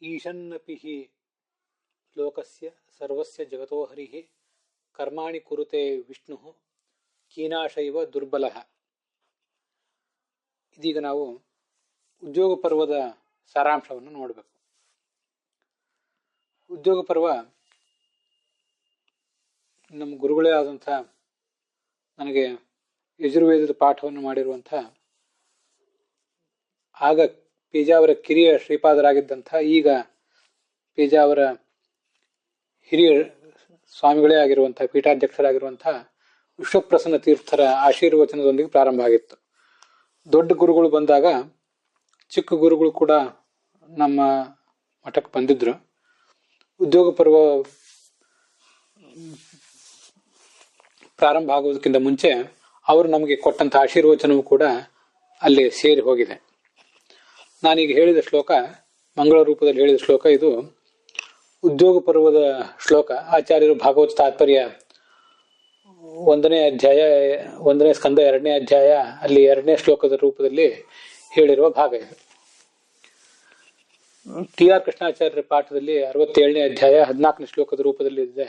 ಈಶನ್ನಪಿ ಹಿ ಲೋಕಸ್ಯ ಸರ್ವಸ್ಯ ಜಗತೋ ಹರಿಃ ಕರ್ಮಾಣಿ ಕುರುತೆ ವಿಷ್ಣು ಕೀನಾಶೈವ ದುರ್ಬಲಃ. ಇದೀಗ ನಾವು ಉದ್ಯೋಗ ಪರ್ವದ ಸಾರಾಂಶವನ್ನು ನೋಡಬೇಕು. ಉದ್ಯೋಗ ಪರ್ವ ನಮ್ಮ ಗುರುಗಳೇ ಆದಂಥ ನನಗೆ ಯಜುರ್ವೇದದ ಪಾಠವನ್ನು ಮಾಡಿರುವಂಥ ಆಗ ಪೇಜಾವರ ಕಿರಿಯ ಶ್ರೀಪಾದರಾಗಿದ್ದಂಥ ಈಗ ಪೇಜಾವರ ಹಿರಿಯ ಸ್ವಾಮಿಗಳೇ ಆಗಿರುವಂಥ ಪೀಠಾಧ್ಯಕ್ಷರಾಗಿರುವಂಥ ವಿಶ್ವಪ್ರಸನ್ನ ತೀರ್ಥರ ಆಶೀರ್ವಚನದೊಂದಿಗೆ ಪ್ರಾರಂಭ ಆಗಿತ್ತು. ದೊಡ್ಡ ಗುರುಗಳು ಬಂದಾಗ ಚಿಕ್ಕ ಗುರುಗಳು ಕೂಡ ನಮ್ಮ ಮಠಕ್ಕೆ ಬಂದಿದ್ರು. ಉದ್ಯೋಗ ಪರ್ವ ಪ್ರಾರಂಭ ಆಗೋದಕ್ಕಿಂತ ಮುಂಚೆ ಅವರು ನಮಗೆ ಕೊಟ್ಟಂಥ ಆಶೀರ್ವಚನವೂ ಕೂಡ ಅಲ್ಲಿ ಸೇರಿ ಹೋಗಿದೆ. ನಾನೀಗ ಹೇಳಿದ ಶ್ಲೋಕ, ಮಂಗಳ ರೂಪದಲ್ಲಿ ಹೇಳಿದ ಶ್ಲೋಕ, ಇದು ಉದ್ಯೋಗ ಪರ್ವದ ಶ್ಲೋಕ. ಆಚಾರ್ಯರು ಭಾಗವತ ತಾತ್ಪರ್ಯ 1ನೇ ಅಧ್ಯಾಯ 1ನೇ ಸ್ಕಂದ 2ನೇ ಅಧ್ಯಾಯ ಅಲ್ಲಿ 2ನೇ ಶ್ಲೋಕದ ರೂಪದಲ್ಲಿ ಹೇಳಿರುವ ಭಾಗ ಇದು. ಟಿ.ಆರ್. ಕೃಷ್ಣಾಚಾರ್ಯರ ಪಾಠದಲ್ಲಿ 67ನೇ ಅಧ್ಯಾಯ 14ನೇ ಶ್ಲೋಕದ ರೂಪದಲ್ಲಿ ಇದೆ.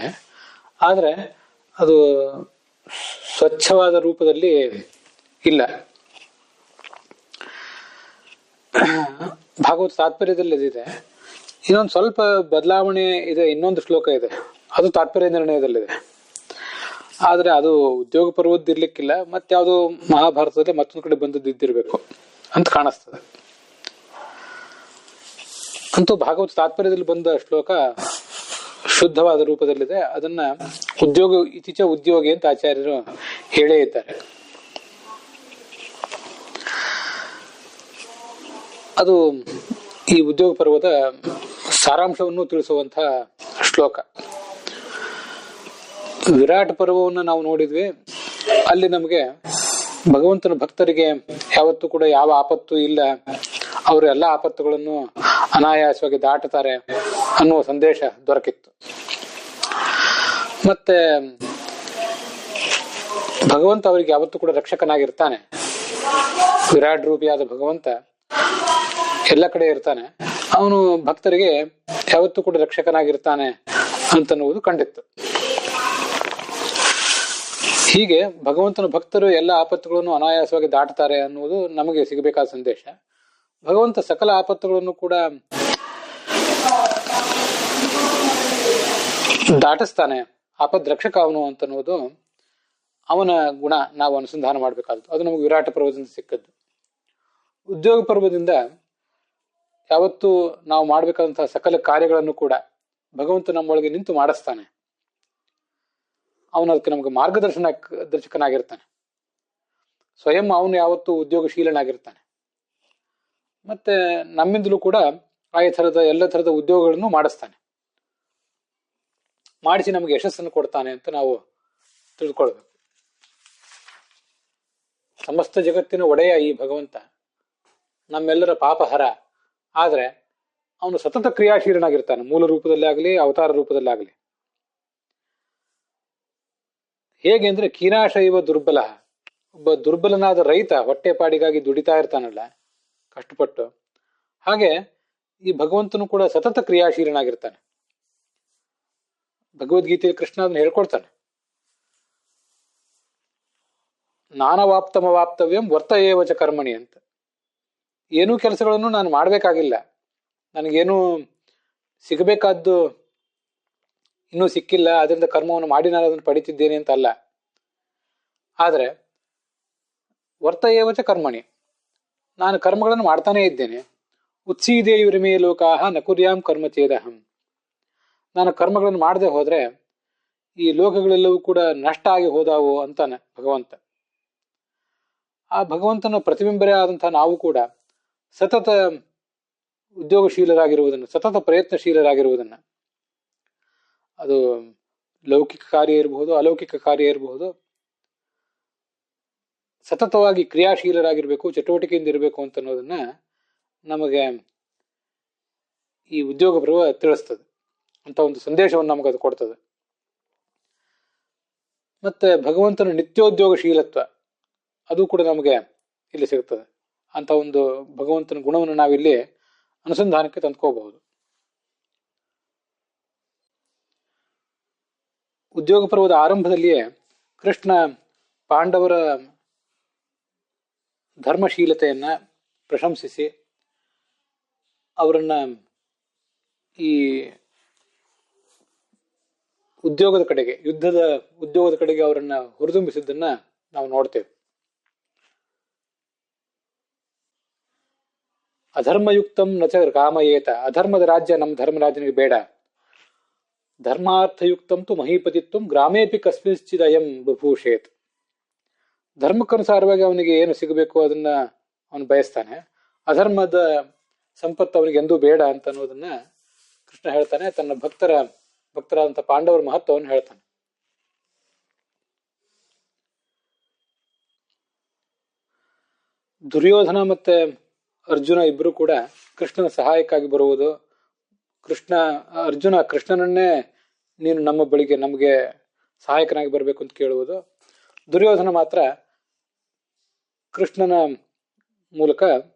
ಆದರೆ ಅದು ಸ್ವಚ್ಛವಾದ ರೂಪದಲ್ಲಿ ಇಲ್ಲ. ಭಾಗವತ ತಾತ್ಪರ್ಯದಲ್ಲಿ ಇದೆ. ಇನ್ನೊಂದು ಸ್ವಲ್ಪ ಬದಲಾವಣೆ ಇದೆ. ಇನ್ನೊಂದು ಶ್ಲೋಕ ಇದೆ, ಅದು ತಾತ್ಪರ್ಯ ನಿರ್ಣಯದಲ್ಲಿದೆ. ಆದರೆ ಅದು ಉದ್ಯೋಗ ಪರ್ವದ್ದು ಇರ್ಲಿಕ್ಕಿಲ್ಲ, ಮತ್ತಾವುದು ಮಹಾಭಾರತದಲ್ಲಿ ಮತ್ತೊಂದು ಕಡೆ ಬಂದದ್ದು ಇದ್ದಿರಬೇಕು ಅಂತ ಕಾಣಿಸ್ತದೆ. ಅಂತೂ ಭಾಗವತ ತಾತ್ಪರ್ಯದಲ್ಲಿ ಬಂದ ಶ್ಲೋಕ ಶುದ್ಧವಾದ ರೂಪದಲ್ಲಿದೆ. ಅದನ್ನ ಇತ್ತೀಚ ಉದ್ಯೋಗಿ ಅಂತ ಆಚಾರ್ಯರು ಹೇಳೇ ಇದ್ದಾರೆ. ಅದು ಈ ಉದ್ಯೋಗ ಪರ್ವದ ಸಾರಾಂಶವನ್ನು ತಿಳಿಸುವಂತ ಶ್ಲೋಕ. ವಿರಾಟ್ ಪರ್ವವನ್ನು ನಾವು ನೋಡಿದ್ವಿ. ಅಲ್ಲಿ ನಮಗೆ ಭಗವಂತನ ಭಕ್ತರಿಗೆ ಯಾವತ್ತೂ ಕೂಡ ಯಾವ ಆಪತ್ತು ಇಲ್ಲ, ಅವರು ಎಲ್ಲ ಆಪತ್ತುಗಳನ್ನು ಅನಾಯಾಸವಾಗಿ ದಾಟುತ್ತಾರೆ ಅನ್ನುವ ಸಂದೇಶ ದೊರಕಿತ್ತು. ಮತ್ತೆ ಭಗವಂತ ಅವರಿಗೆ ಯಾವತ್ತೂ ಕೂಡ ರಕ್ಷಕನಾಗಿರ್ತಾನೆ. ವಿರಾಟ್ ರೂಪಿಯಾದ ಭಗವಂತ ಎಲ್ಲ ಕಡೆ ಇರ್ತಾನೆ. ಅವನು ಭಕ್ತರಿಗೆ ಯಾವತ್ತೂ ಕೂಡ ರಕ್ಷಕನಾಗಿರ್ತಾನೆ ಅಂತನ್ನುವುದು ಕಂಡಿತ್ತು. ಹೀಗೆ ಭಗವಂತನ ಭಕ್ತರು ಎಲ್ಲ ಆಪತ್ತುಗಳನ್ನು ಅನಾಯಾಸವಾಗಿ ದಾಟುತ್ತಾರೆ ಅನ್ನುವುದು ನಮಗೆ ಸಿಗಬೇಕಾದ ಸಂದೇಶ. ಭಗವಂತ ಸಕಲ ಆಪತ್ತುಗಳನ್ನು ಕೂಡ ದಾಟಿಸ್ತಾನೆ, ಆಪದ್ ರಕ್ಷಕ ಅವನು ಅಂತನ್ನುವುದು ಅವನ ಗುಣ ನಾವು ಅನುಸಂಧಾನ ಮಾಡಬೇಕಾದ್ದು. ಅದು ನಮಗೆ ವಿರಾಟ ಪರ್ವದಿಂದ ಸಿಕ್ಕದ್ದು. ಉದ್ಯೋಗ ಪರ್ವದಿಂದ ಯಾವತ್ತೂ ನಾವು ಮಾಡಬೇಕಾದಂತಹ ಸಕಲ ಕಾರ್ಯಗಳನ್ನು ಕೂಡ ಭಗವಂತ ನಮ್ಮೊಳಗೆ ನಿಂತು ಮಾಡಿಸ್ತಾನೆ. ಅವನು ಅದಕ್ಕೆ ನಮಗೆ ದರ್ಶಕನಾಗಿರ್ತಾನೆ. ಸ್ವಯಂ ಅವನು ಯಾವತ್ತೂ ಉದ್ಯೋಗಶೀಲನಾಗಿರ್ತಾನೆ. ಮತ್ತೆ ನಮ್ಮಿಂದಲೂ ಕೂಡ ಎಲ್ಲ ಥರದ ಉದ್ಯೋಗಗಳನ್ನು ಮಾಡಿಸ್ತಾನೆ, ಮಾಡಿಸಿ ನಮಗೆ ಯಶಸ್ಸನ್ನು ಕೊಡ್ತಾನೆ ಅಂತ ನಾವು ತಿಳ್ಕೊಳ್ಬೇಕು. ಸಮಸ್ತ ಜಗತ್ತಿನ ಒಡೆಯ ಈ ಭಗವಂತ, ನಮ್ಮೆಲ್ಲರ ಪಾಪಹರ. ಆದ್ರೆ ಅವನು ಸತತ ಕ್ರಿಯಾಶೀಲನಾಗಿರ್ತಾನೆ, ಮೂಲ ರೂಪದಲ್ಲಿ ಆಗಲಿ ಅವತಾರ ರೂಪದಲ್ಲಿ ಆಗಲಿ. ಹೇಗೆ ಅಂದ್ರೆ ಕೀನಾಶೈವ ದುರ್ಬಲ. ಒಬ್ಬ ದುರ್ಬಲನಾದ ರೈತ ಹೊಟ್ಟೆಪಾಡಿಗಾಗಿ ದುಡಿತಾ ಇರ್ತಾನಲ್ಲ ಕಷ್ಟಪಟ್ಟು, ಹಾಗೆ ಈ ಭಗವಂತನು ಕೂಡ ಸತತ ಕ್ರಿಯಾಶೀಲನಾಗಿರ್ತಾನೆ. ಭಗವದ್ಗೀತೆಯಲ್ಲಿ ಕೃಷ್ಣ ಅದನ್ನ ಹೇಳ್ಕೊಡ್ತಾನೆ. ನಾನವಾಪ್ತಮವಾಪ್ತವ್ಯಂ ವರ್ತ ಏವಚ ಕರ್ಮಣಿ ಅಂತ. ಏನೂ ಕೆಲಸಗಳನ್ನು ನಾನು ಮಾಡಬೇಕಾಗಿಲ್ಲ, ನನಗೇನು ಸಿಗಬೇಕಾದ್ದು ಇನ್ನೂ ಸಿಕ್ಕಿಲ್ಲ, ಅದರಿಂದ ಕರ್ಮವನ್ನು ಮಾಡಿ ನಾನು ಅದನ್ನು ಪಡಿತಿದ್ದೇನೆ ಅಂತ ಅಲ್ಲ. ಆದ್ರೆ ವರ್ತ ಏವಚ ಕರ್ಮಣಿ, ನಾನು ಕರ್ಮಗಳನ್ನು ಮಾಡ್ತಾನೇ ಇದ್ದೇನೆ. ಉತ್ಸೀದೇಯುರಿಮೇ ಲೋಕಾಹ ನಕುರ್ಯಾಂ ಕರ್ಮ ಚೇದಹಂ. ನಾನು ಕರ್ಮಗಳನ್ನು ಮಾಡದೆ ಹೋದ್ರೆ ಈ ಲೋಕಗಳೆಲ್ಲವೂ ಕೂಡ ನಷ್ಟ ಆಗಿ ಹೋದಾವು ಅಂತಾನೆ ಭಗವಂತ. ಆ ಭಗವಂತನ ಪ್ರತಿಬಿಂಬರೇ ಆದಂತಹ ನಾವು ಕೂಡ ಸತತ ಉದ್ಯೋಗಶೀಲರಾಗಿರುವುದನ್ನು, ಸತತ ಪ್ರಯತ್ನಶೀಲರಾಗಿರುವುದನ್ನು, ಅದು ಲೌಕಿಕ ಕಾರ್ಯ ಇರಬಹುದು, ಅಲೌಕಿಕ ಕಾರ್ಯ ಇರಬಹುದು, ಸತತವಾಗಿ ಕ್ರಿಯಾಶೀಲರಾಗಿರ್ಬೇಕು, ಚಟುವಟಿಕೆಯಿಂದ ಇರಬೇಕು ಅಂತ ಅನ್ನೋದನ್ನ ನಮಗೆ ಈ ಉದ್ಯೋಗ ಪರ್ವ ತಿಳಿಸ್ತದೆ. ಅಂತ ಒಂದು ಸಂದೇಶವನ್ನು ನಮಗದು ಕೊಡ್ತದೆ. ಮತ್ತೆ ಭಗವಂತನ ನಿತ್ಯೋದ್ಯೋಗಶೀಲತ್ವ ಅದು ಕೂಡ ನಮಗೆ ಇಲ್ಲಿ ಸಿಗುತ್ತದೆ. ಅಂತ ಒಂದು ಭಗವಂತನ ಗುಣವನ್ನು ನಾವಿಲ್ಲಿ ಅನುಸಂಧಾನಕ್ಕೆ ತಂದ್ಕೋಬಹುದು. ಉದ್ಯೋಗ ಪರ್ವದ ಆರಂಭದಲ್ಲಿಯೇ ಕೃಷ್ಣ ಪಾಂಡವರ ಧರ್ಮಶೀಲತೆಯನ್ನ ಪ್ರಶಂಸಿಸಿ ಅವರನ್ನ ಈ ಉದ್ಯೋಗದ ಕಡೆಗೆ, ಯುದ್ಧದ ಉದ್ಯೋಗದ ಕಡೆಗೆ ಅವರನ್ನ ಹುರಿದುಂಬಿಸಿದ್ದನ್ನ ನಾವು ನೋಡ್ತೇವೆ. ಅಧರ್ಮಯುಕ್ತಂ ನಚ ಕಾಮಯೇತ, ಅಧರ್ಮದ ರಾಜ್ಯ ನಮ್ಮ ಧರ್ಮರಾಜನಿಗೆ ಬೇಡ. ಧರ್ಮಾರ್ಥಯುಕ್ತಂ ತು ಮಹೀಪತಿತ್ವಂ ಗ್ರಾಮೇಪಿ ಕಸ್ಮಿಶ್ಚಿದಯಂ ಬಭೂಷೇತ್. ಧರ್ಮಕ್ಕನುಸಾರವಾಗಿ ಅವನಿಗೆ ಏನು ಸಿಗಬೇಕು ಅದನ್ನ ಅವನು ಬಯಸ್ತಾನೆ, ಅಧರ್ಮದ ಸಂಪತ್ತು ಅವನಿಗೆ ಎಂದೂ ಬೇಡ ಅಂತ ಅನ್ನೋದನ್ನ ಕೃಷ್ಣ ಹೇಳ್ತಾನೆ. ತನ್ನ ಭಕ್ತರಾದಂಥ ಪಾಂಡವರ ಮಹತ್ವವನ್ನು ಹೇಳ್ತಾನೆ. ದುರ್ಯೋಧನ ಮತ್ತೆ ಅರ್ಜುನ ಇಬ್ಬರು ಕೂಡ ಕೃಷ್ಣನ ಸಹಾಯಕ್ಕಾಗಿ ಬರುವುದು, ಅರ್ಜುನ ಕೃಷ್ಣನನ್ನೇ ನೀನು ನಮ್ಮ ಬಳಿಗೆ ನಮಗೆ ಸಹಾಯಕನಾಗಿ ಬರಬೇಕು ಅಂತ ಕೇಳುವುದು, ದುರ್ಯೋಧನ ಮಾತ್ರ ಕೃಷ್ಣನ ಮೂಲಕ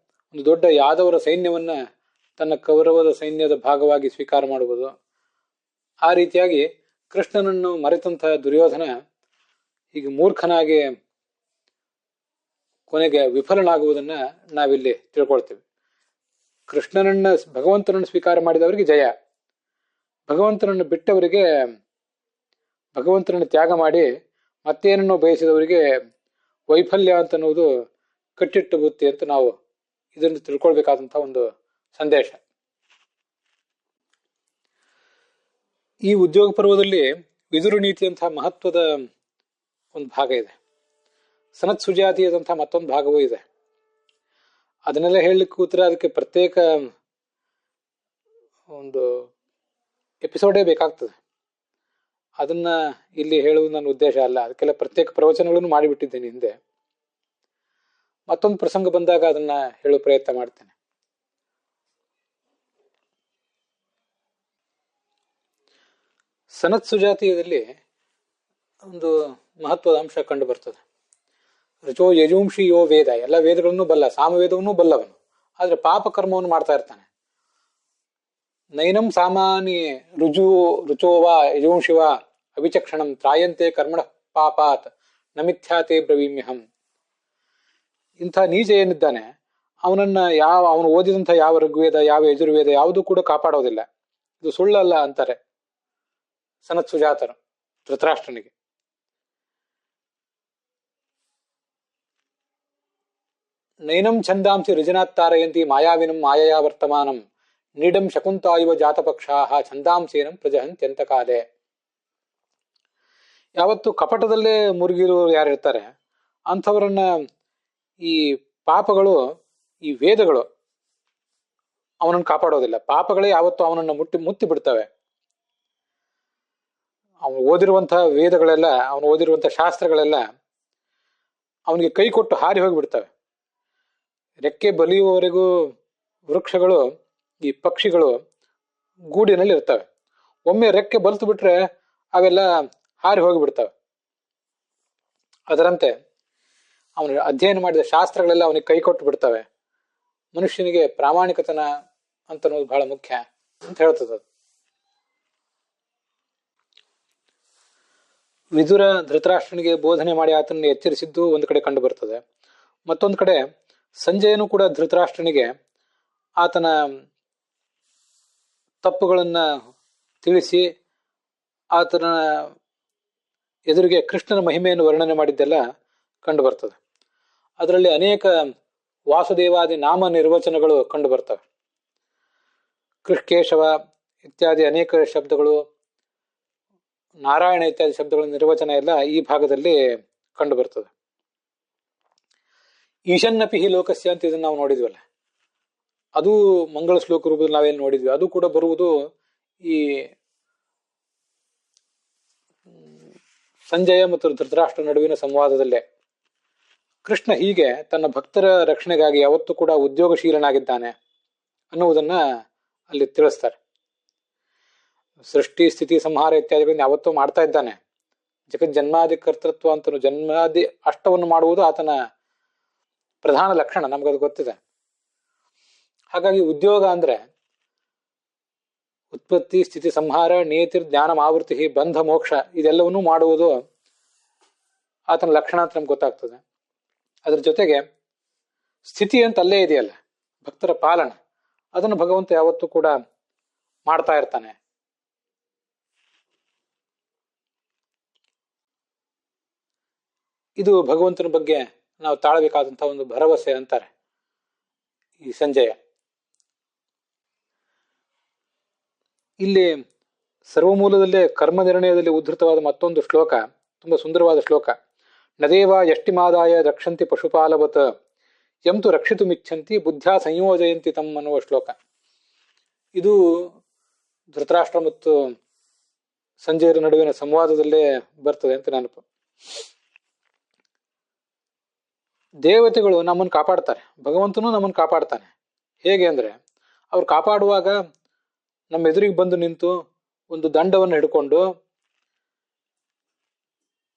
ಒಂದು ದೊಡ್ಡ ಯಾದವರ ಸೈನ್ಯವನ್ನ ತನ್ನ ಕೌರವದ ಸೈನ್ಯದ ಭಾಗವಾಗಿ ಸ್ವೀಕಾರ ಮಾಡುವುದು. ಆ ರೀತಿಯಾಗಿ ಕೃಷ್ಣನನ್ನು ಮರೆತಂತಹ ದುರ್ಯೋಧನ ಹೀಗೆ ಮೂರ್ಖನಾಗಿ ಕೊನೆಗೆ ವಿಫಲನಾಗುವುದನ್ನ ನಾವಿಲ್ಲಿ ತಿಳ್ಕೊಳ್ತೇವೆ. ಭಗವಂತನನ್ನು ಸ್ವೀಕಾರ ಮಾಡಿದವರಿಗೆ ಜಯ, ಭಗವಂತನನ್ನು ಬಿಟ್ಟವರಿಗೆ, ಭಗವಂತನನ್ನು ತ್ಯಾಗ ಮಾಡಿ ಮತ್ತೇನನ್ನು ಬಯಸಿದವರಿಗೆ ವೈಫಲ್ಯ ಅಂತ ಅನ್ನೋದು ಕಟ್ಟಿಟ್ಟ ಬುತ್ತಿ ಅಂತ ನಾವು ಇದನ್ನು ತಿಳ್ಕೊಳ್ಬೇಕಾದಂತಹ ಒಂದು ಸಂದೇಶ. ಈ ಉದ್ಯೋಗ ಪರ್ವದಲ್ಲಿ ವಿದುರು ನೀತಿಯಂತಹ ಮಹತ್ವದ ಒಂದು ಭಾಗ ಇದೆ. ಸನತ್ ಸುಜಾತಿಯಾದಂತಹ ಮತ್ತೊಂದು ಭಾಗವೂ ಇದೆ. ಅದನ್ನೆಲ್ಲ ಹೇಳಲಿಕ್ಕೆ ಕೂತ್ರೆ ಅದಕ್ಕೆ ಪ್ರತ್ಯೇಕ ಒಂದು ಎಪಿಸೋಡೇ ಬೇಕಾಗ್ತದೆ. ಅದನ್ನ ಇಲ್ಲಿ ಹೇಳುವುದು ನನ್ನ ಉದ್ದೇಶ ಅಲ್ಲ. ಅದಕ್ಕೆಲ್ಲ ಪ್ರತ್ಯೇಕ ಪ್ರವಚನಗಳನ್ನು ಮಾಡಿಬಿಟ್ಟಿದ್ದೇನೆ ಹಿಂದೆ. ಮತ್ತೊಂದು ಪ್ರಸಂಗ ಬಂದಾಗ ಅದನ್ನ ಹೇಳುವ ಪ್ರಯತ್ನ ಮಾಡ್ತೇನೆ. ಸನತ್ ಸುಜಾತೀಯದಲ್ಲಿ ಒಂದು ಮಹತ್ವದ ಅಂಶ ಕಂಡು ಬರ್ತದೆ. ರುಚೋ ಯಜುಂಷಿ ಯೋ ವೇದ, ಎಲ್ಲ ವೇದಗಳನ್ನು ಬಲ್ಲ, ಸಾಮವೇದವನ್ನೂ ಬಲ್ಲವನು, ಆದ್ರೆ ಪಾಪ ಕರ್ಮವನ್ನು ಮಾಡ್ತಾ ಇರ್ತಾನೆ. ನೈನಂ ಸಾಮಾನ್ಯ ರುಚೋವಾ ಯಜುಂಷಿವ ಅವಿಚಕ್ಷಣಂ ತ್ರಾಯಂತೆ ಕರ್ಮಣ ಪಾಪಾತ್ ನಮಿಥ್ಯಾತೆ ಬ್ರವೀಮ್ಯಹಂ. ಇಂಥ ನೀಚ ಏನಿದ್ದಾನೆ ಅವನು ಓದಿದಂಥ ಯಾವ ಋಗ್ವೇದ, ಯಾವ ಯಜುರ್ವೇದ ಯಾವುದೂ ಕೂಡ ಕಾಪಾಡೋದಿಲ್ಲ. ಇದು ಸುಳ್ಳಲ್ಲ ಅಂತಾರೆ ಸನತ್ ಸುಜಾತರು ಧೃತರಾಷ್ಟ್ರನಿಗೆ. ನೈನಂ ಛಂದಾಂಸಿ ಋಜನಾತ್ತಾರಯಂತಿ ಮಾಯಾವಿನಂ ಮಾಯಾ ವರ್ತಮಾನಂ ನೀಡಂ ಶಕುಂತಾಯುವ ಜಾತಪಕ್ಷಾಹ ಛಂದಾಂಸೇನಂ ಪ್ರಜಹಂತ್ಯಂತ ಕಾಲೆ. ಯಾವತ್ತು ಕಪಟದಲ್ಲೇ ಮುರುಗಿರುವವರು ಯಾರಿರ್ತಾರೆ ಅಂಥವರನ್ನ ಈ ಪಾಪಗಳು, ಈ ವೇದಗಳು ಅವನನ್ನು ಕಾಪಾಡೋದಿಲ್ಲ. ಪಾಪಗಳೇ ಯಾವತ್ತು ಅವನನ್ನು ಮುತ್ತಿ ಬಿಡ್ತವೆ. ಅವನು ಓದಿರುವಂತಹ ವೇದಗಳೆಲ್ಲ, ಅವನು ಓದಿರುವಂತಹ ಶಾಸ್ತ್ರಗಳೆಲ್ಲ ಅವನಿಗೆ ಕೈ ಕೊಟ್ಟು ಹಾರಿ ಹೋಗಿಬಿಡ್ತವೆ. ರೆಕ್ಕೆ ಬಲಿಯುವವರೆಗೂ ವೃಕ್ಷಗಳು, ಈ ಪಕ್ಷಿಗಳು ಗೂಡಿನಲ್ಲಿ ಇರ್ತವೆ. ಒಮ್ಮೆ ರೆಕ್ಕೆ ಬಲ್ತು ಬಿಟ್ರೆ ಅವೆಲ್ಲ ಹಾರಿ ಹೋಗಿಬಿಡ್ತವೆ. ಅದರಂತೆ ಅವನು ಅಧ್ಯಯನ ಮಾಡಿದ ಶಾಸ್ತ್ರಗಳೆಲ್ಲ ಅವನಿಗೆ ಕೈ ಕೊಟ್ಟು ಬಿಡ್ತವೆ. ಮನುಷ್ಯನಿಗೆ ಪ್ರಾಮಾಣಿಕತನ ಅಂತ ಅನ್ನೋದು ಬಹಳ ಮುಖ್ಯ ಅಂತ ಹೇಳ್ತದ. ವಿದುರ ಧೃತರಾಷ್ಟ್ರನಿಗೆ ಬೋಧನೆ ಮಾಡಿ ಆತನನ್ನು ಎಚ್ಚರಿಸಿದ್ದು ಒಂದು ಕಡೆ ಕಂಡು ಬರ್ತದೆ. ಮತ್ತೊಂದು ಕಡೆ ಸಂಜಯನು ಕೂಡ ಧೃತರಾಷ್ಟ್ರನಿಗೆ ಆತನ ತಪ್ಪುಗಳನ್ನ ತಿಳಿಸಿ ಆತನ ಎದುರಿಗೆ ಕೃಷ್ಣನ ಮಹಿಮೆಯನ್ನು ವರ್ಣನೆ ಮಾಡಿದ್ದೆಲ್ಲ ಕಂಡು ಬರ್ತದೆ. ಅದರಲ್ಲಿ ಅನೇಕ ವಾಸುದೇವಾದಿ ನಾಮ ನಿರ್ವಚನಗಳು ಕಂಡು ಬರ್ತವೆ. ಕೃಷ್ಕೇಶವ ಇತ್ಯಾದಿ ಅನೇಕ ಶಬ್ದಗಳು, ನಾರಾಯಣ ಇತ್ಯಾದಿ ಶಬ್ದಗಳ ನಿರ್ವಚನ ಎಲ್ಲ ಈ ಭಾಗದಲ್ಲಿ ಕಂಡು ಬರ್ತದೆ. ಈಶನ್ನಪಿ ಹಿ ಲೋಕಸ್ಯ ಅಂತ ಇದನ್ನು ನಾವು ನೋಡಿದ್ವಲ್ಲ, ಅದು ಮಂಗಳ ಶ್ಲೋಕ ರೂಪದಲ್ಲಿ ನಾವೇನು ನೋಡಿದ್ವಿ, ಅದು ಕೂಡ ಬರುವುದು ಈ ಸಂಜಯ ಮತ್ತು ಧೃತರಾಷ್ಟ್ರ ನಡುವಿನ ಸಂವಾದದಲ್ಲೇ. ಕೃಷ್ಣ ಹೀಗೆ ತನ್ನ ಭಕ್ತರ ರಕ್ಷಣೆಗಾಗಿ ಯಾವತ್ತೂ ಕೂಡ ಉದ್ಯೋಗಶೀಲನಾಗಿದ್ದಾನೆ ಅನ್ನುವುದನ್ನ ಅಲ್ಲಿ ತಿಳಿಸ್ತಾರೆ. ಸೃಷ್ಟಿ ಸ್ಥಿತಿ ಸಂಹಾರ ಇತ್ಯಾದಿಗಳನ್ನ ಯಾವತ್ತೂ ಮಾಡ್ತಾ ಇದ್ದಾನೆ. ಜಗಜ್ಜನ್ಮಾದಿ ಕರ್ತೃತ್ವ ಅಂತನು, ಜನ್ಮಾದಿ ಅಷ್ಟವನ್ನು ಮಾಡುವುದು ಆತನ ಪ್ರಧಾನ ಲಕ್ಷಣ, ನಮ್ಗದು ಗೊತ್ತಿದೆ. ಹಾಗಾಗಿ ಉದ್ಯೋಗ ಅಂದ್ರೆ ಉತ್ಪತ್ತಿ, ಸ್ಥಿತಿ, ಸಂಹಾರ, ನೇತಿರ್, ಜ್ಞಾನ, ಆವೃತ್ತಿ, ಬಂಧ, ಮೋಕ್ಷ ಇದೆಲ್ಲವನ್ನೂ ಮಾಡುವುದು ಆತನ ಲಕ್ಷಣ ಅಂತ ನಮ್ಗೆ ಗೊತ್ತಾಗ್ತದೆ. ಅದ್ರ ಜೊತೆಗೆ ಸ್ಥಿತಿ ಅಂತ ಅಲ್ಲೇ ಇದೆಯಲ್ಲ, ಭಕ್ತರ ಪಾಲನ, ಅದನ್ನು ಭಗವಂತ ಯಾವತ್ತೂ ಕೂಡ ಮಾಡ್ತಾ ಇರ್ತಾನೆ. ಇದು ಭಗವಂತನ ಬಗ್ಗೆ ನಾವು ತಾಳಬೇಕಾದಂತಹ ಒಂದು ಭರವಸೆ ಅಂತಾರೆ ಈ ಸಂಜಯ. ಇಲ್ಲಿ ಸರ್ವಮೂಲದಲ್ಲೇ ಕರ್ಮ ನಿರ್ಣಯದಲ್ಲಿ ಉದ್ಧೃತವಾದ ಮತ್ತೊಂದು ಶ್ಲೋಕ, ತುಂಬಾ ಸುಂದರವಾದ ಶ್ಲೋಕ. ನದೇವ ಯಷ್ಟಿಮಾದಾಯ ರಕ್ಷಂತಿ ಪಶುಪಾಲವತ್ ಎಂತು ರಕ್ಷಿತು ಮಿಚ್ಛಂತಿ ಬುದ್ಧ್ಯಾ ಸಂಯೋಜಯಂತಿ ತಮ್ ಅನ್ನುವ ಶ್ಲೋಕ. ಇದು ಧೃತರಾಷ್ಟ್ರ ಮತ್ತು ಸಂಜಯರ ನಡುವಿನ ಸಂವಾದದಲ್ಲೇ ಬರ್ತದೆ ಅಂತ ನೆನಪು. ದೇವತೆಗಳು ನಮ್ಮನ್ನು ಕಾಪಾಡ್ತಾರೆ, ಭಗವಂತನೂ ನಮ್ಮನ್ನು ಕಾಪಾಡ್ತಾನೆ. ಹೇಗೆ ಅಂದ್ರೆ, ಅವ್ರು ಕಾಪಾಡುವಾಗ ನಮ್ಮ ಎದುರಿಗೆ ಬಂದು ನಿಂತು ಒಂದು ದಂಡವನ್ನು ಹಿಡ್ಕೊಂಡು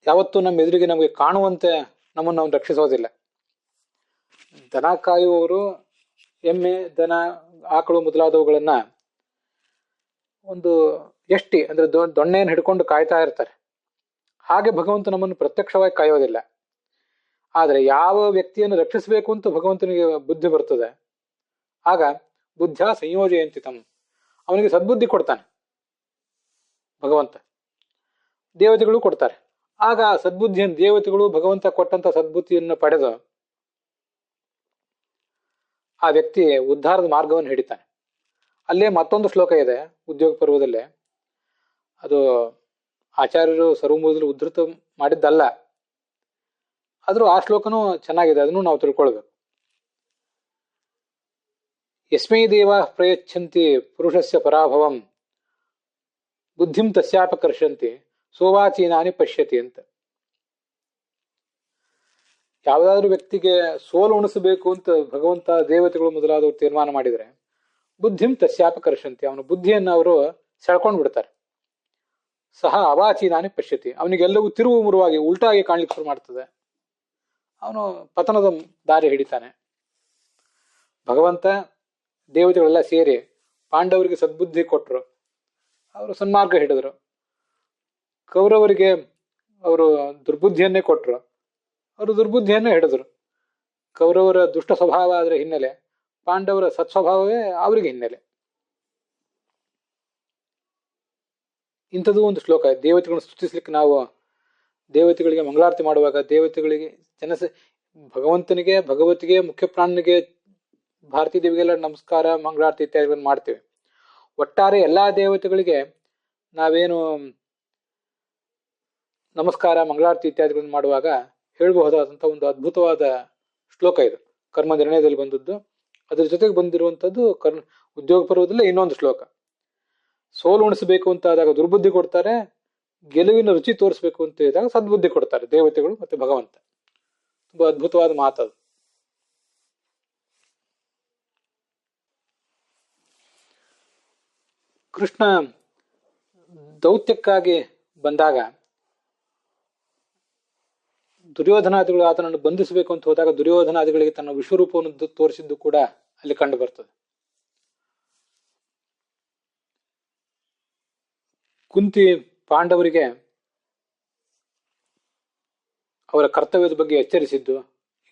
ಯಾವತ್ತೂ ನಮ್ಮ ಎದುರಿಗೆ ನಮಗೆ ಕಾಣುವಂತೆ ನಮ್ಮನ್ನು ಅವನು ರಕ್ಷಿಸೋದಿಲ್ಲ. ದನ ಕಾಯುವವರು ಎಮ್ಮೆ, ದನ, ಆಕಳು ಮೊದಲಾದವುಗಳನ್ನ ಒಂದು ಎಷ್ಟಿ ಅಂದ್ರೆ ದೊಣ್ಣೆಯನ್ನು ಹಿಡ್ಕೊಂಡು ಕಾಯ್ತಾ ಇರ್ತಾರೆ. ಹಾಗೆ ಭಗವಂತ ನಮ್ಮನ್ನು ಪ್ರತ್ಯಕ್ಷವಾಗಿ ಕಾಯೋದಿಲ್ಲ. ಆದರೆ ಯಾವ ವ್ಯಕ್ತಿಯನ್ನು ರಕ್ಷಿಸಬೇಕು ಅಂತ ಭಗವಂತನಿಗೆ ಬುದ್ಧಿ ಬರ್ತದೆ, ಆಗ ಬುದ್ಧ ಸಂಯೋಜಯಂತಿ ತಮ್ಮ, ಅವನಿಗೆ ಸದ್ಬುದ್ಧಿ ಕೊಡ್ತಾನೆ ಭಗವಂತ. ದೇವತೆಗಳು ಕೊಡ್ತಾರೆ. ಆಗ ಆ ಸದ್ಬುದ್ಧಿಯನ್ನು ದೇವತೆಗಳು ಭಗವಂತ ಕೊಟ್ಟಂತ ಸದ್ಬುದ್ಧಿಯನ್ನು ಪಡೆದು ಆ ವ್ಯಕ್ತಿ ಉದ್ಧಾರದ ಮಾರ್ಗವನ್ನು ಹಿಡಿತಾನೆ. ಅಲ್ಲೇ ಮತ್ತೊಂದು ಶ್ಲೋಕ ಇದೆ ಉದ್ಯೋಗ ಪರ್ವದಲ್ಲೇ, ಅದು ಆಚಾರ್ಯರು ಸರ್ವಮೂಲದಲ್ಲಿ ಉದ್ಧೃತ ಮಾಡಿದ್ದಲ್ಲ, ಆದ್ರೂ ಆ ಶ್ಲೋಕನೂ ಚೆನ್ನಾಗಿದೆ, ಅದನ್ನು ನಾವು ತಿಳ್ಕೊಳ್ಬೇಕು. ಯಸ್ಮೈ ದೇವ ಪ್ರಯಚ್ಛಂತಿ ಪುರುಷಸ್ಯ ಪರಾಭವಂ ಬುದ್ಧಿಂ ತಸ್ಯಾಪಕರ್ಷಂತಿ ಸೋವಾಚೀನಾನಿ ಪಶ್ಯತಿ ಅಂತ. ಯಾವುದಾದ್ರೂ ವ್ಯಕ್ತಿಗೆ ಸೋಲು ಉಣಿಸಬೇಕು ಅಂತ ಭಗವಂತ, ದೇವತೆಗಳು ಮೊದಲಾದವರು ತೀರ್ಮಾನ ಮಾಡಿದರೆ ಬುದ್ಧಿಂ ತಸ್ಯಾಪಕರ್ಷಂತಿ, ಅವನ ಬುದ್ಧಿಯನ್ನು ಅವರು ಸೆಳ್ಕೊಂಡು ಬಿಡ್ತಾರೆ. ಸಹ ಅವಾಚೀನಾನಿ ಪಶ್ಯತಿ, ಅವನಿಗೆಲ್ಲವೂ ತಿರುವು ಮುರುವಾಗಿ ಉಲ್ಟಾಗಿ ಕಾಣ್ಲಿಕ್ಕೆ ಶುರು ಮಾಡ್ತದೆ, ಅವನು ಪತನದ ದಾರಿ ಹಿಡಿತಾನೆ. ಭಗವಂತ ದೇವತೆಗಳೆಲ್ಲ ಸೇರಿ ಪಾಂಡವರಿಗೆ ಸದ್ಬುದ್ಧಿ ಕೊಟ್ಟರು, ಅವರು ಸನ್ಮಾರ್ಗ ಹಿಡಿದ್ರು. ಕೌರವರಿಗೆ ಅವರು ದುರ್ಬುದ್ಧಿಯನ್ನೇ ಕೊಟ್ಟರು, ಅವರು ದುರ್ಬುದ್ಧಿಯನ್ನೇ ಹಿಡಿದ್ರು. ಕೌರವರ ದುಷ್ಟ ಸ್ವಭಾವ ಆದ್ರೆ ಹಿನ್ನೆಲೆ, ಪಾಂಡವರ ಸತ್ಸ್ವಭಾವವೇ ಅವರಿಗೆ ಹಿನ್ನೆಲೆ. ಇಂಥದ್ದು ಒಂದು ಶ್ಲೋಕ. ದೇವತೆಗಳನ್ನು ಸ್ತುತಿಸ್ಲಿಕ್ಕೆ ನಾವು ದೇವತೆಗಳಿಗೆ ಮಂಗಳಾರತಿ ಮಾಡುವಾಗ ದೇವತೆಗಳಿಗೆ ಭಗವಂತನಿಗೆ, ಭಗವತಿಗೆ, ಮುಖ್ಯ ಪ್ರಾಣನಿಗೆ, ಭಾರತೀ ದೇವಿಗೆಲ್ಲ ನಮಸ್ಕಾರ, ಮಂಗಳಾರತಿ ಇತ್ಯಾದಿಗಳನ್ನು ಮಾಡ್ತೇವೆ. ಒಟ್ಟಾರೆ ಎಲ್ಲಾ ದೇವತೆಗಳಿಗೆ ನಾವೇನು ನಮಸ್ಕಾರ, ಮಂಗಳಾರತಿ ಇತ್ಯಾದಿಗಳನ್ನು ಮಾಡುವಾಗ ಹೇಳಬಹುದಾದಂಥ ಒಂದು ಅದ್ಭುತವಾದ ಶ್ಲೋಕ ಇದು, ಕರ್ಮ ನಿರ್ಣಯದಲ್ಲಿ ಬಂದದ್ದು. ಅದ್ರ ಜೊತೆಗೆ ಬಂದಿರುವಂಥದ್ದು ಉದ್ಯೋಗ ಪರ್ವದಲ್ಲೇ ಇನ್ನೊಂದು ಶ್ಲೋಕ. ಸೋಲು ಉಣಿಸಬೇಕು ಅಂತ ಆದಾಗ ದುರ್ಬುದ್ಧಿ ಕೊಡ್ತಾರೆ, ಗೆಲುವಿನ ರುಚಿ ತೋರಿಸ್ಬೇಕು ಅಂತ ಇದ್ದಾಗ ಸದ್ಬುದ್ಧಿ ಕೊಡ್ತಾರೆ ದೇವತೆಗಳು ಮತ್ತೆ ಭಗವಂತ. ತುಂಬಾ ಅದ್ಭುತವಾದ ಮಾತದು. ಕೃಷ್ಣ ದೌತ್ಯಕ್ಕಾಗಿ ಬಂದಾಗ ದುರ್ಯೋಧನಾದಿಗಳು ಆತನನ್ನು ಬಂಧಿಸಬೇಕು ಅಂತ ಹೋದಾಗ ದುರ್ಯೋಧನಾದಿಗಳಿಗೆ ತನ್ನ ವಿಶ್ವರೂಪವನ್ನು ತೋರಿಸಿದ್ದು ಕೂಡ ಅಲ್ಲಿ ಕಂಡು ಬರ್ತದೆ. ಕುಂತಿ ಪಾಂಡವರಿಗೆ ಅವರ ಕರ್ತವ್ಯದ ಬಗ್ಗೆ ಎಚ್ಚರಿಸಿದ್ದು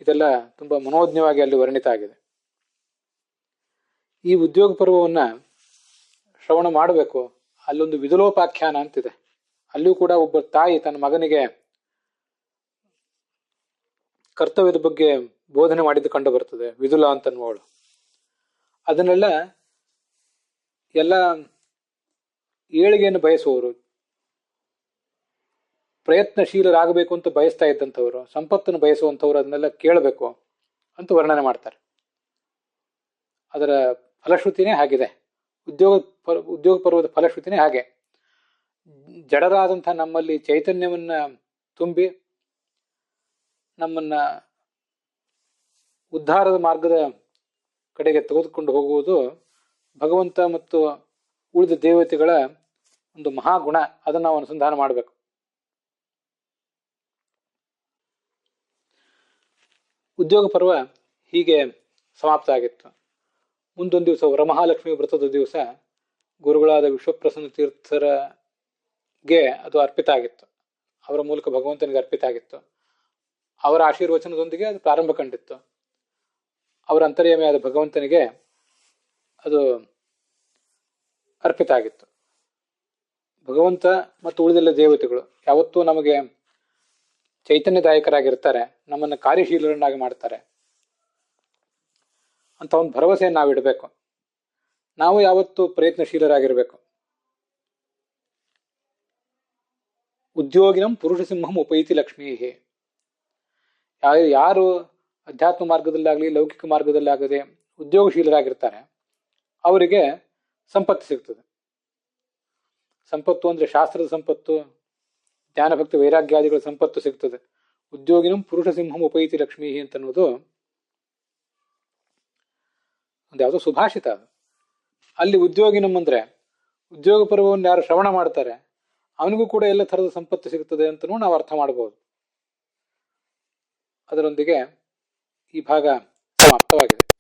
ಇದೆಲ್ಲ ತುಂಬಾ ಮನೋಜ್ಞವಾಗಿ ಅಲ್ಲಿ ವರ್ಣಿತ ಆಗಿದೆ. ಈ ಉದ್ಯೋಗ ಪರ್ವವನ್ನ ಶ್ರವಣ ಮಾಡಬೇಕು. ಅಲ್ಲೊಂದು ವಿದುಲೋಪಾಖ್ಯಾನ ಅಂತಿದೆ, ಅಲ್ಲಿಯೂ ಕೂಡ ಒಬ್ಬ ತಾಯಿ ತನ್ನ ಮಗನಿಗೆ ಕರ್ತವ್ಯದ ಬಗ್ಗೆ ಬೋಧನೆ ಮಾಡಿದ್ದು ಕಂಡು ಬರ್ತದೆ, ವಿದುಲ ಅಂತನ್ನುವಳು. ಅದನ್ನೆಲ್ಲ ಎಲ್ಲ ಏಳಿಗೆಯನ್ನು ಬಯಸುವವರು, ಪ್ರಯತ್ನಶೀಲರಾಗಬೇಕು ಅಂತ ಬಯಸ್ತಾ ಇದ್ದಂಥವ್ರು, ಸಂಪತ್ತನ್ನು ಬಯಸುವಂಥವ್ರು ಅದನ್ನೆಲ್ಲ ಕೇಳಬೇಕು ಅಂತ ವರ್ಣನೆ ಮಾಡ್ತಾರೆ. ಅದರ ಫಲಶ್ರುತಿನೇ ಹಾಗಿದೆ. ಉದ್ಯೋಗ ಪರ್ವದ ಫಲಶ್ರುತಿನೇ ಹಾಗೆ. ಜಡರಾದಂಥ ನಮ್ಮಲ್ಲಿ ಚೈತನ್ಯವನ್ನ ತುಂಬಿ ನಮ್ಮನ್ನ ಉದ್ಧಾರದ ಮಾರ್ಗದ ಕಡೆಗೆ ತೆಗೆದುಕೊಂಡು ಹೋಗುವುದು ಭಗವಂತ ಮತ್ತು ಉಳಿದ ದೇವತೆಗಳ ಒಂದು ಮಹಾಗುಣ. ಅದನ್ನು ನಾವು ಅನುಸಂಧಾನ ಮಾಡಬೇಕು. ಉದ್ಯೋಗ ಪರ್ವ ಹೀಗೆ ಸಮಾಪ್ತ ಆಗಿತ್ತು. ಮುಂದೊಂದು ದಿವಸ ವರಮಹಾಲಕ್ಷ್ಮಿ ವ್ರತದ ದಿವಸ ಗುರುಗಳಾದ ವಿಶ್ವಪ್ರಸನ್ನ ತೀರ್ಥರಿಗೆ ಅದು ಅರ್ಪಿತ ಆಗಿತ್ತು. ಅವರ ಮೂಲಕ ಭಗವಂತನಿಗೆ ಅರ್ಪಿತ ಆಗಿತ್ತು. ಅವರ ಆಶೀರ್ವಚನದೊಂದಿಗೆ ಅದು ಪ್ರಾರಂಭ ಕಂಡಿತ್ತು. ಅವರ ಅಂತರ್ಯಾಮಿಯಾದ ಭಗವಂತನಿಗೆ ಅದು ಅರ್ಪಿತ ಆಗಿತ್ತು. ಭಗವಂತ ಮತ್ತು ಉಳಿದೆಲ್ಲ ದೇವತೆಗಳು ಯಾವತ್ತೂ ನಮಗೆ ಚೈತನ್ಯದಾಯಕರಾಗಿರ್ತಾರೆ, ನಮ್ಮನ್ನು ಕಾರ್ಯಶೀಲರನ್ನಾಗಿ ಮಾಡ್ತಾರೆ ಅಂತ ಒಂದು ಭರವಸೆಯನ್ನು ನಾವಿಡಬೇಕು. ನಾವು ಯಾವತ್ತೂ ಪ್ರಯತ್ನಶೀಲರಾಗಿರ್ಬೇಕು. ಉದ್ಯೋಗಿನಂ ಪುರುಷ ಸಿಂಹಂ ಉಪೈತಿ ಲಕ್ಷ್ಮೀ. ಯಾರು ಅಧ್ಯಾತ್ಮ ಮಾರ್ಗದಲ್ಲಾಗಲಿ ಲೌಕಿಕ ಮಾರ್ಗದಲ್ಲಾಗದೆ ಉದ್ಯೋಗಶೀಲರಾಗಿರ್ತಾರೆ ಅವರಿಗೆ ಸಂಪತ್ತು ಸಿಗ್ತದೆ. ಸಂಪತ್ತು ಅಂದ್ರೆ ಶಾಸ್ತ್ರದ ಸಂಪತ್ತು, ಜ್ಞಾನಭಕ್ತಿ ವೈರಾಗ್ಯಾದಿಗಳ ಸಂಪತ್ತು ಸಿಗ್ತದೆ. ಉದ್ಯೋಗಿನಂ ಪುರುಷ ಸಿಂಹಂ ಉಪೈತಿ ಲಕ್ಷ್ಮೀ ಅಂತನ್ನುವುದು ಒಂದು ಯಾವುದೋ ಸುಭಾಷಿತ. ಅದು ಅಲ್ಲಿ ಉದ್ಯೋಗಿನಂ ಅಂದ್ರೆ ಉದ್ಯೋಗ ಪರ್ವವನ್ನು ಯಾರು ಶ್ರವಣ ಮಾಡ್ತಾರೆ ಅವನಿಗೂ ಕೂಡ ಎಲ್ಲ ಥರದ ಸಂಪತ್ತು ಸಿಗ್ತದೆ ಅಂತಲೂ ನಾವು ಅರ್ಥ ಮಾಡಬಹುದು. ಅದರೊಂದಿಗೆ ಈ ಭಾಗ ಸಮಾಪ್ತವಾಗಿದೆ.